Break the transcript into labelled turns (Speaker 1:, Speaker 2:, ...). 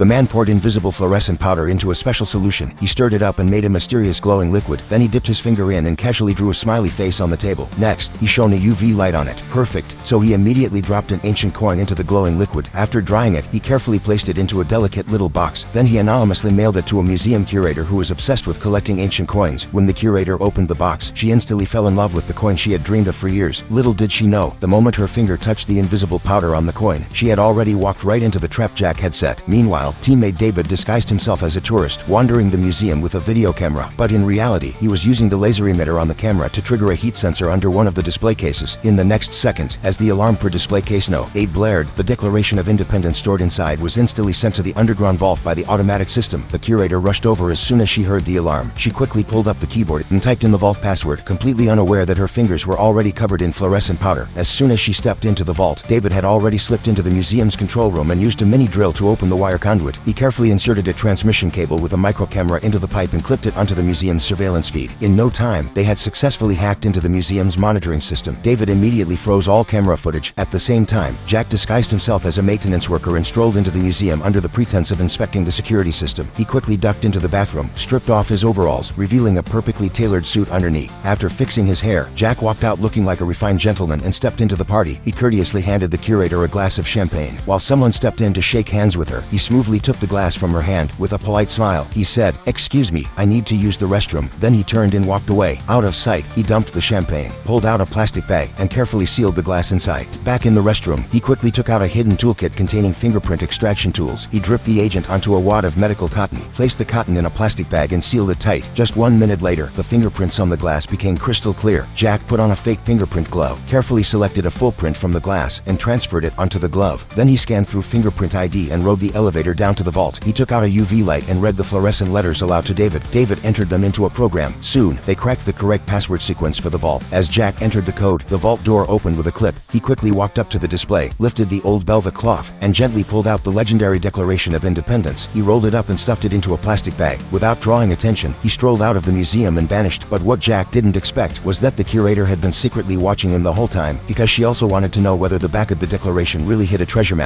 Speaker 1: The man poured invisible fluorescent powder into a special solution. He stirred it up and made a mysterious glowing liquid. Then he dipped his finger in and casually drew a smiley face on the table. Next, he shone a UV light on it. Perfect. So he immediately dropped an ancient coin into the glowing liquid. After drying it, he carefully placed it into a delicate little box. Then he anonymously mailed it to a museum curator who was obsessed with collecting ancient coins. When the curator opened the box, she instantly fell in love with the coin she had dreamed of for years. Little did she know, the moment her finger touched the invisible powder on the coin, she had already walked right into the trap Jack had set. Meanwhile, teammate David disguised himself as a tourist, wandering the museum with a video camera. But in reality, he was using the laser emitter on the camera to trigger a heat sensor under one of the display cases. In the next second, as the alarm per display case No. 8 blared, the Declaration of Independence stored inside was instantly sent to the underground vault by the automatic system. The curator rushed over as soon as she heard the alarm. She quickly pulled up the keyboard and typed in the vault password, completely unaware that her fingers were already covered in fluorescent powder. As soon as she stepped into the vault, David had already slipped into the museum's control room and used a mini drill to open the wire conduit. He carefully inserted a transmission cable with a micro camera into the pipe and clipped it onto the museum's surveillance feed. In no time, they had successfully hacked into the museum's monitoring system. David immediately froze all camera footage. At the same time, Jack disguised himself as a maintenance worker and strolled into the museum under the pretense of inspecting the security system. He quickly ducked into the bathroom, stripped off his overalls, revealing a perfectly tailored suit underneath. After fixing his hair, Jack walked out looking like a refined gentleman and stepped into the party. He courteously handed the curator a glass of champagne. While someone stepped in to shake hands with her, he smoothly took the glass from her hand. With a polite smile, he said, "Excuse me, I need to use the restroom." Then he turned and walked away. Out of sight, he dumped the champagne, pulled out a plastic bag, and carefully sealed the glass inside. Back in the restroom, he quickly took out a hidden toolkit containing fingerprint extraction tools. He dripped the agent onto a wad of medical cotton, placed the cotton in a plastic bag and sealed it tight. Just 1 minute later, the fingerprints on the glass became crystal clear. Jack put on a fake fingerprint glove, carefully selected a full print from the glass, and transferred it onto the glove. Then he scanned through fingerprint ID and rode the elevator down to the vault. He took out a UV light and read the fluorescent letters aloud to David. David entered them into a program. Soon, they cracked the correct password sequence for the vault. As Jack entered the code, the vault door opened with a clip. He quickly walked up to the display, lifted the old velvet cloth, and gently pulled out the legendary Declaration of Independence. He rolled it up and stuffed it into a plastic bag. Without drawing attention, he strolled out of the museum and vanished. But what Jack didn't expect was that the curator had been secretly watching him the whole time, because she also wanted to know whether the back of the Declaration really hid a treasure map.